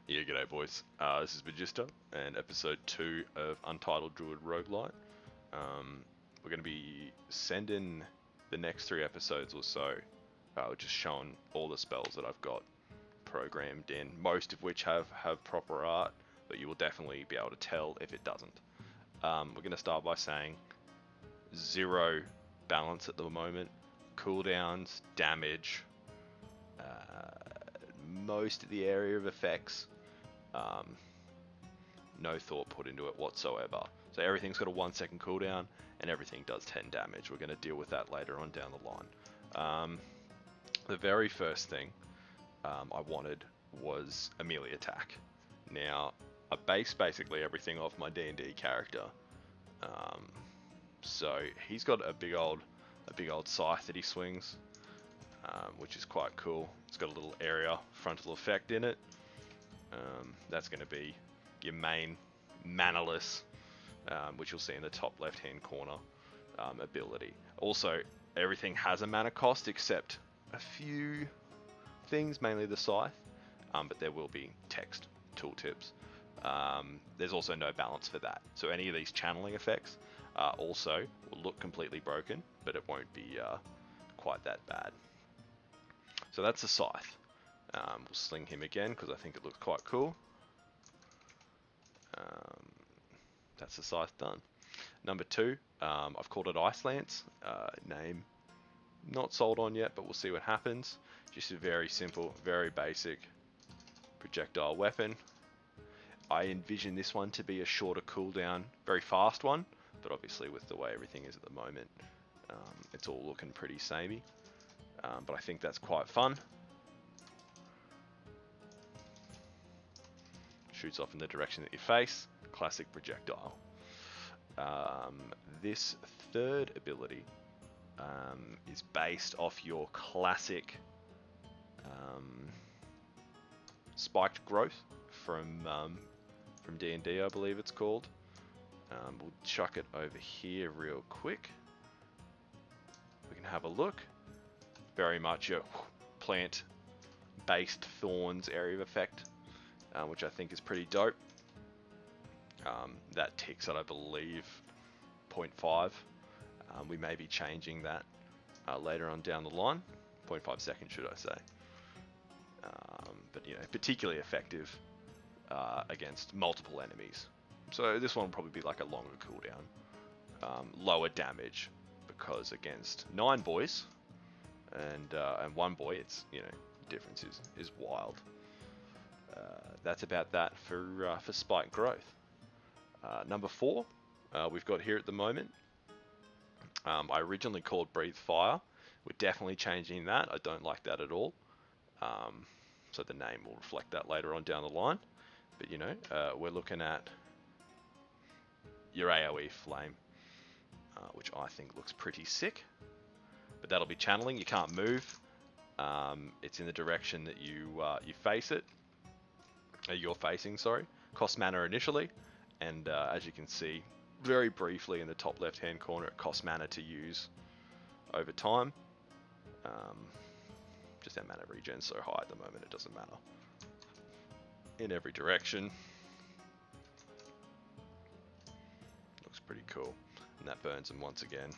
Yeah, g'day boys. This is Magista and episode 2 of Untitled Druid Roguelite. We're going to be sending the next 3 episodes or so, just showing all the spells that I've got programmed in, most of which have proper art, but you will definitely be able to tell if it doesn't. We're going to start by saying 0 balance at the moment, cooldowns, damage, most of the area of effects. No thought put into it whatsoever. So everything's got a 1 second cooldown and everything does 10 damage. We're going to deal with that later on down the line. The very first thing I wanted was a melee attack. Now, I base basically everything off my D&D character. So he's got a big old scythe that he swings, which is quite cool. It's got a little area frontal effect in it. That's going to be your main manaless, which you'll see in the top left hand corner ability. Also, everything has a mana cost except a few things, mainly the scythe, but there will be text tooltips. There's also no balance for that, so any of these channeling effects also will look completely broken, but it won't be quite that bad. So that's the scythe. We'll sling him again because I think it looks quite cool. That's the scythe done. Number 2, I've called it Ice Lance. Name not sold on yet, but we'll see what happens. Just a very simple, very basic projectile weapon. I envision this one to be a shorter cooldown, very fast one, but obviously with the way everything is at the moment, it's all looking pretty samey. But I think that's quite fun. Shoots off in the direction that you face. Classic projectile. This third ability is based off your classic spiked growth from D&D, I believe it's called. We'll chuck it over here real quick. We can have a look. Very much a plant-based thorns area of effect. Which I think is pretty dope. That ticks at, I believe, 0.5. We may be changing that later on down the line. 0.5 seconds, should I say. But, you know, particularly effective against multiple enemies. So this one will probably be like a longer cooldown. Lower damage, because against 9 boys and 1 boy, it's, you know, the difference is wild. That's about that for spike growth. Number 4, we've got here at the moment. I originally called Breathe Fire. We're definitely changing that. I don't like that at all. So the name will reflect that later on down the line. But you know, we're looking at your AoE flame, which I think looks pretty sick. But that'll be channeling. You can't move. It's in the direction that you face it. You're facing, sorry. Costs mana initially, and as you can see very briefly in the top left hand corner, it costs mana to use over time. Just our mana regen so high at the moment, it doesn't matter. In every direction. Looks pretty cool. And that burns them once again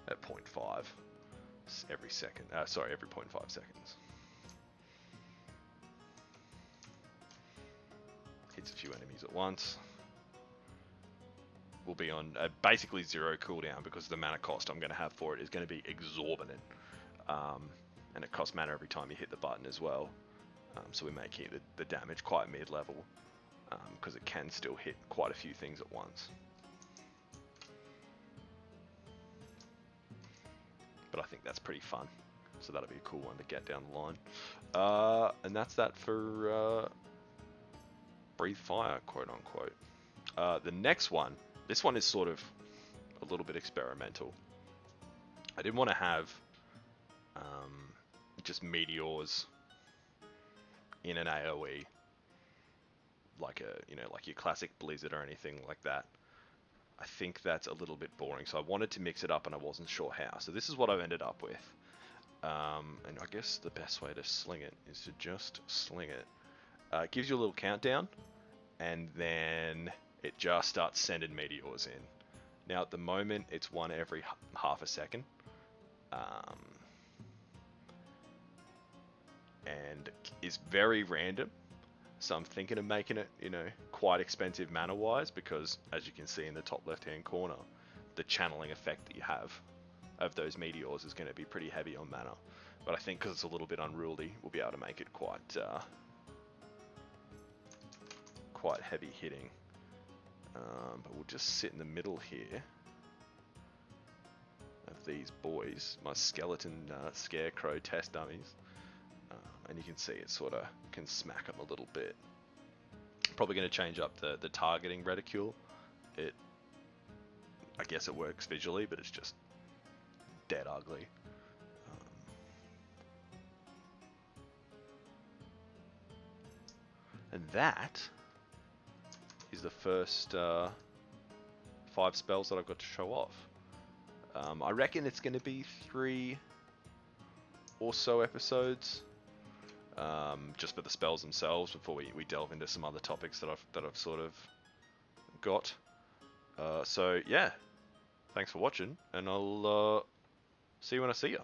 at 0.5 every second. Every 0.5 seconds. Hits a few enemies at once. We'll be on basically 0 cooldown because the mana cost I'm going to have for it is going to be exorbitant. And it costs mana every time you hit the button as well. So we may keep the damage quite mid-level because it can still hit quite a few things at once. But I think that's pretty fun. So that'll be a cool one to get down the line. And that's that for Breathe Fire, quote unquote. The next one, this one is sort of a little bit experimental. I didn't want to have just meteors in an AoE like your classic Blizzard or anything like that. I think that's a little bit boring, so I wanted to mix it up and I wasn't sure how. So this is what I've ended up with. And I guess the best way to sling it is to just sling it. it gives you a little countdown, and then it just starts sending meteors in. Now at the moment it's one every half a second, and is very random. So I'm thinking of making it, quite expensive mana wise, because as you can see in the top left hand corner, the channeling effect that you have of those meteors is going to be pretty heavy on mana. But I think because it's a little bit unruly, we'll be able to make it quite heavy hitting. But we'll just sit in the middle here of these boys, my skeleton scarecrow test dummies. And you can see it sort of can smack them a little bit. Probably going to change up the targeting reticule. I guess it works visually, but it's just dead ugly. And that is the first 5 spells that I've got to show off. I reckon it's going to be 3 or so episodes, just for the spells themselves, before we delve into some other topics that I've sort of got. So yeah, thanks for watching, and I'll see you when I see you.